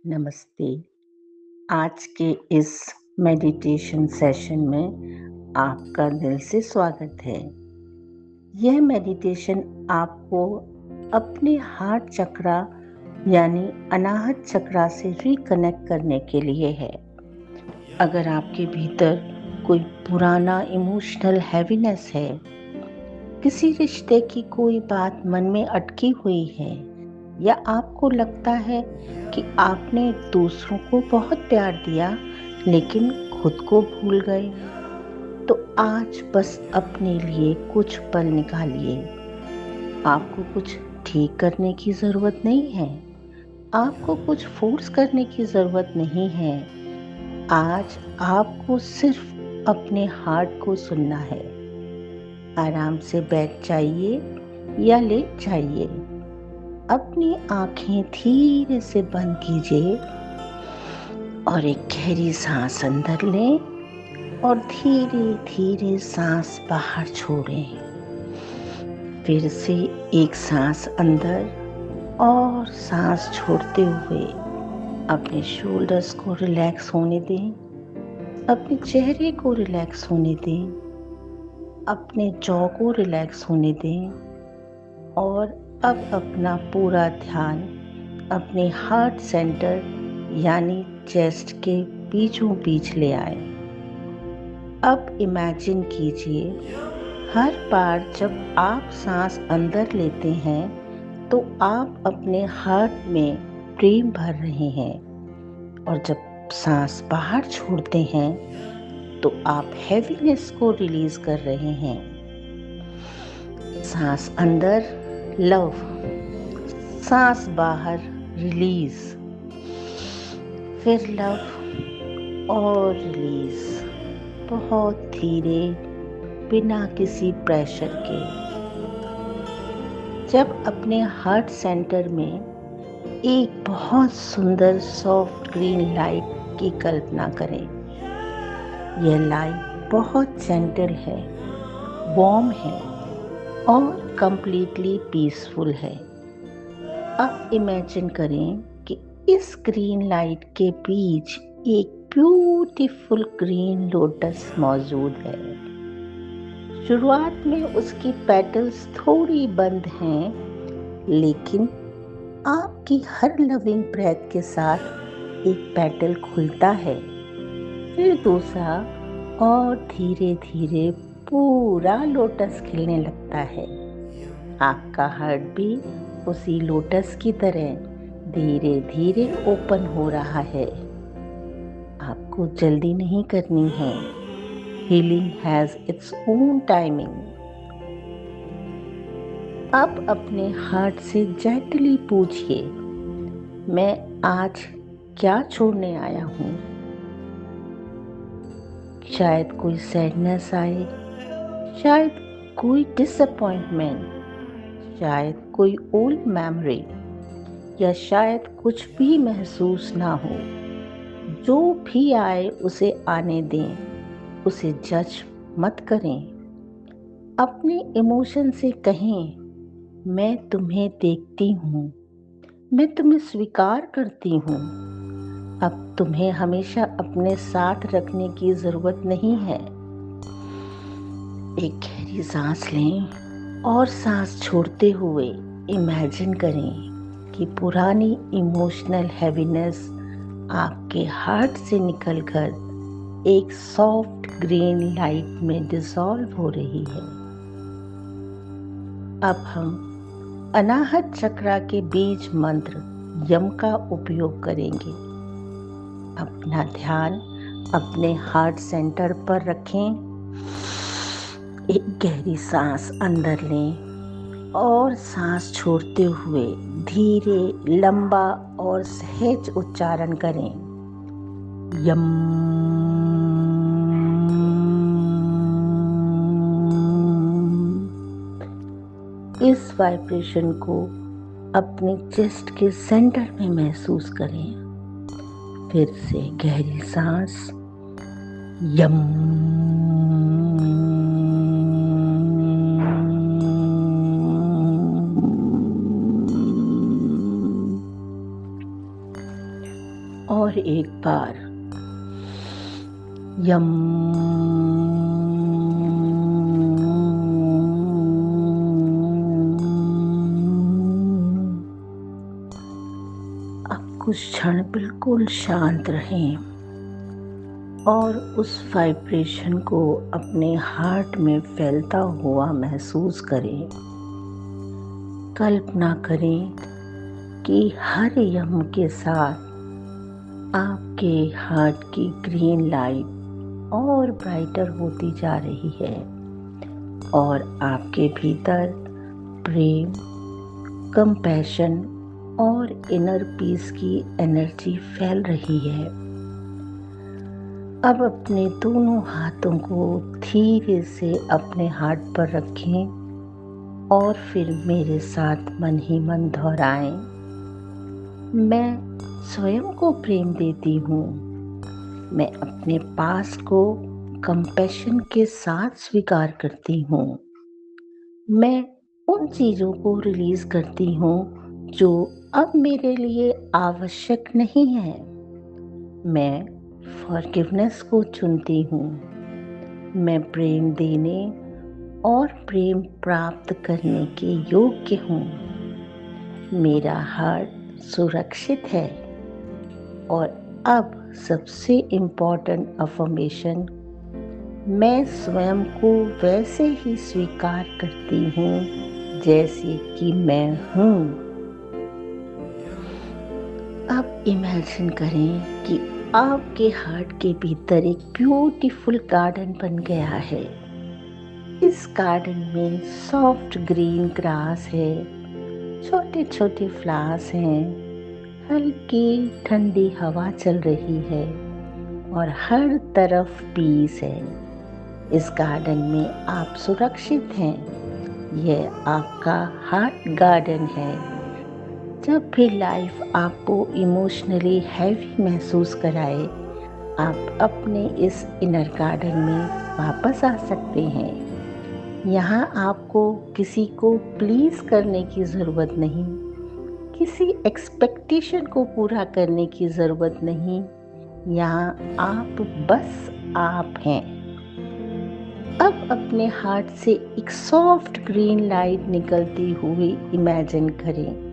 नमस्ते। आज के इस मेडिटेशन सेशन में आपका दिल से स्वागत है। यह मेडिटेशन आपको अपने हार्ट चक्रा यानी अनाहत चक्रा से रिकनेक्ट करने के लिए है। अगर आपके भीतर कोई पुराना इमोशनल हैवीनेस है, किसी रिश्ते की कोई बात मन में अटकी हुई है, या आपको लगता है कि आपने दूसरों को बहुत प्यार दिया लेकिन खुद को भूल गए, तो आज बस अपने लिए कुछ पल निकालिए। आपको कुछ ठीक करने की ज़रूरत नहीं है, आपको कुछ फोर्स करने की ज़रूरत नहीं है। आज आपको सिर्फ अपने हार्ट को सुनना है। आराम से बैठ जाइए या लेट जाइए। अपनी आंखें धीरे से बंद कीजिए और एक गहरी सांस अंदर लें और धीरे धीरे सांस बाहर छोड़ें। फिर से एक सांस अंदर और सांस छोड़ते हुए अपने शोल्डर्स को रिलैक्स होने दें, अपने चेहरे को रिलैक्स होने दें, अपने जॉ को रिलैक्स होने दें और अब अपना पूरा ध्यान अपने हार्ट सेंटर यानी चेस्ट के बीचों बीच ले आए। अब इमेजिन कीजिए, हर बार जब आप सांस अंदर लेते हैं तो आप अपने हार्ट में प्रेम भर रहे हैं, और जब सांस बाहर छोड़ते हैं तो आप हैवीनेस को रिलीज कर रहे हैं। सांस अंदर लव, सांस बाहर रिलीज, फिर लव और रिलीज, बहुत धीरे, बिना किसी प्रेशर के। जब अपने हार्ट सेंटर में एक बहुत सुंदर सॉफ्ट ग्रीन लाइट की कल्पना करें। यह लाइट बहुत जेंटल है, वार्म है और कंप्लीटली पीसफुल है। अब इमेजिन करें कि इस ग्रीन लाइट के बीच एक ब्यूटीफुल ग्रीन लोटस मौजूद है। शुरुआत में उसकी पेटल्स थोड़ी बंद हैं, लेकिन आपकी हर लविंग ब्रेथ के साथ एक पेटल खुलता है, फिर दूसरा, और धीरे धीरे पूरा लोटस खिलने लगता है। आपका हार्ट भी उसी लोटस की तरह धीरे धीरे ओपन हो रहा है। आपको जल्दी नहीं करनी है। Healing has its own timing. अब अपने हार्ट से जेंटली पूछिए, मैं आज क्या छोड़ने आया हूँ? शायद कोई सैडनेस आए, शायद कोई डिसअपॉइंटमेंट, शायद कोई ओल्ड मेमोरी, या शायद कुछ भी महसूस ना हो। जो भी आए उसे आने दें, उसे जज मत करें। अपने इमोशन से कहें, मैं तुम्हें देखती हूँ, मैं तुम्हें स्वीकार करती हूँ। अब तुम्हें हमेशा अपने साथ रखने की ज़रूरत नहीं है। एक गहरी सांस लें और सांस छोड़ते हुए इमेजिन करें कि पुरानी इमोशनल हैवीनेस आपके हार्ट से निकलकर एक सॉफ्ट ग्रीन लाइट में डिसॉल्व हो रही है। अब हम अनाहत चक्रा के बीज मंत्र यम का उपयोग करेंगे। अपना ध्यान अपने हार्ट सेंटर पर रखें। एक गहरी सांस अंदर लें और सांस छोड़ते हुए धीरे, लंबा और सहज उच्चारण करें, यम। इस वाइब्रेशन को अपने चेस्ट के सेंटर में महसूस करें। फिर से गहरी सांस, यम। और एक बार यम। अब कुछ क्षण बिल्कुल शांत रहें और उस वाइब्रेशन को अपने हार्ट में फैलता हुआ महसूस करें। कल्पना करें कि हर यम के साथ आपके हार्ट की ग्रीन लाइट और ब्राइटर होती जा रही है और आपके भीतर प्रेम, कंपैशन और इनर पीस की एनर्जी फैल रही है। अब अपने दोनों हाथों को धीरे से अपने हार्ट पर रखें और फिर मेरे साथ मन ही मन दोहराएं। मैं स्वयं को प्रेम देती हूँ। मैं अपने पास को कंपैशन के साथ स्वीकार करती हूँ। मैं उन चीज़ों को रिलीज करती हूँ जो अब मेरे लिए आवश्यक नहीं है। मैं फॉरगिवनेस को चुनती हूँ। मैं प्रेम देने और प्रेम प्राप्त करने के योग्य हूँ। मेरा हार्ट सुरक्षित है। और अब सबसे इम्पोर्टेंट अफर्मेशन, मैं स्वयं को वैसे ही स्वीकार करती हूँ जैसे कि मैं हूँ। अब इमेजिन करें कि आपके हार्ट के भीतर एक ब्यूटीफुल गार्डन बन गया है। इस गार्डन में सॉफ्ट ग्रीन ग्रास है, छोटे छोटे फ्लावर्स हैं, हल्की ठंडी हवा चल रही है और हर तरफ पीस है। इस गार्डन में आप सुरक्षित हैं। यह आपका हार्ट गार्डन है। जब भी लाइफ आपको इमोशनली हैवी महसूस कराए, आप अपने इस इनर गार्डन में वापस आ सकते हैं। यहाँ आपको किसी को प्लीज करने की ज़रूरत नहीं, किसी एक्सपेक्टेशन को पूरा करने की ज़रूरत नहीं। यहाँ आप बस आप हैं। अब अपने हार्ट से एक सॉफ्ट ग्रीन लाइट निकलती हुई इमेजिन करें।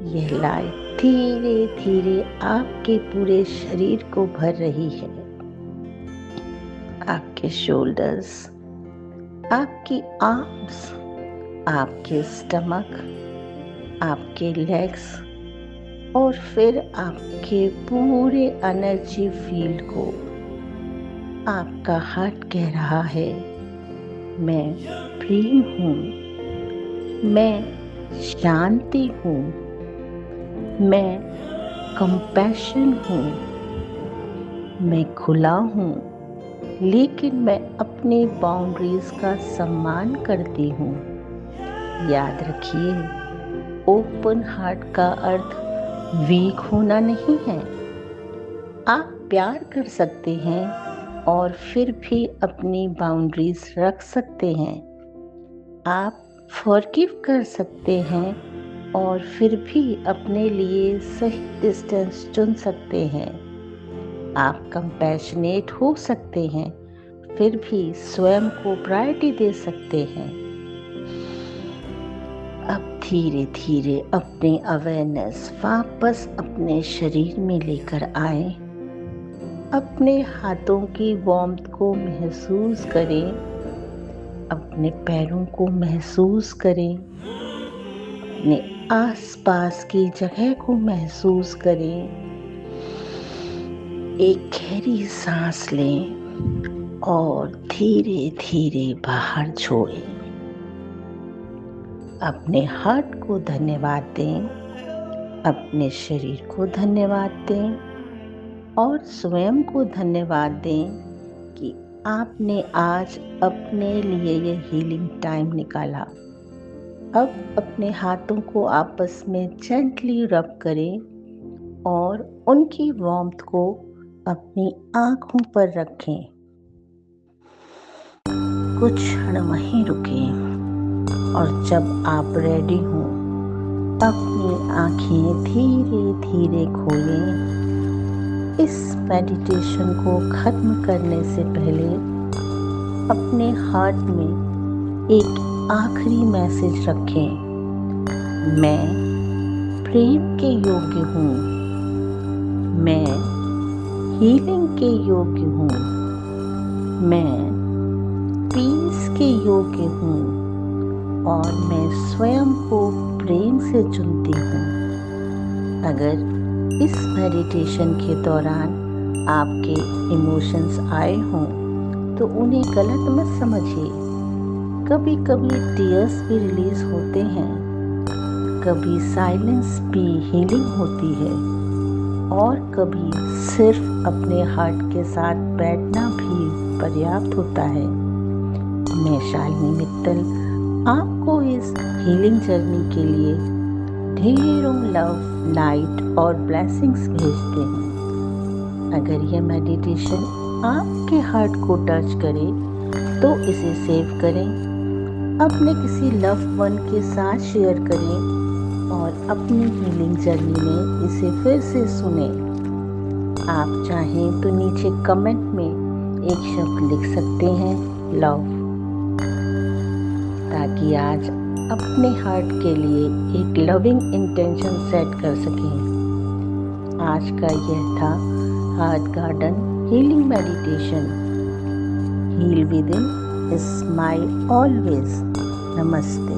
यह लाइट धीरे धीरे आपके पूरे शरीर को भर रही है। आपके शोल्डर्स, आपकी आर्म्स, आपके स्टमक, आपके लेग्स और फिर आपके पूरे एनर्जी फील्ड को। आपका हार्ट कह रहा है, मैं प्रेम हूँ, मैं शांति हूँ, मैं कंपैशन हूँ, मैं खुला हूँ, लेकिन मैं अपनी बाउंड्रीज का सम्मान करती हूँ। याद रखिए, ओपन हार्ट का अर्थ वीक होना नहीं है। आप प्यार कर सकते हैं और फिर भी अपनी बाउंड्रीज रख सकते हैं। आप फॉरगिव कर सकते हैं और फिर भी अपने लिए सही डिस्टेंस चुन सकते हैं। आप कंपैशनेट हो सकते हैं, फिर भी स्वयं को प्रायोरिटी दे सकते हैं। अब धीरे धीरे अपनी अवेयरनेस वापस अपने शरीर में लेकर आए। अपने हाथों की वार्मथ को महसूस करें, अपने पैरों को महसूस करें, अपने आसपास की जगह को महसूस करें। एक गहरी सांस लें और धीरे धीरे बाहर छोड़ें। अपने हार्ट को धन्यवाद दें, अपने शरीर को धन्यवाद दें और स्वयं को धन्यवाद दें कि आपने आज अपने लिए ये हीलिंग टाइम निकाला। अब अपने हाथों को आपस में जेंटली रब करें और उनकी वार्मथ को अपनी आँखों पर रखें। कुछ क्षण वहीं रुकें और जब आप रेडी हों, अपनी आँखें धीरे धीरे खोलें इस मेडिटेशन को ख़त्म करने से पहले अपने हार्ट में एक आखिरी मैसेज रखें। मैं प्रेम के योग्य हूँ, मैं हीलिंग के योग्य हूँ, मैं पीस के योग्य हूँ और मैं स्वयं को प्रेम से चुनती हूँ। अगर इस मेडिटेशन के दौरान आपके इमोशंस आए हों तो उन्हें गलत मत समझिए। कभी कभी टीयर्स भी रिलीज होते हैं, कभी साइलेंस भी हीलिंग होती है और कभी सिर्फ अपने हार्ट के साथ बैठना भी पर्याप्त होता है। मैं शालिनी मित्तल आपको इस हीलिंग जर्नी के लिए ढेरों लव, लाइट और ब्लेसिंग्स भेजते हैं। अगर यह मेडिटेशन आपके हार्ट को टच करे तो इसे सेव करें, अपने किसी लव वन के साथ शेयर करें और अपनी हीलिंग जर्नी में इसे फिर से सुने। आप चाहें तो नीचे कमेंट में एक शब्द लिख सकते हैं, लव, ताकि आज अपने हार्ट के लिए एक लविंग इंटेंशन सेट कर सकें। आज का यह था heart garden healing meditation. Heal within, smile always. नमस्ते।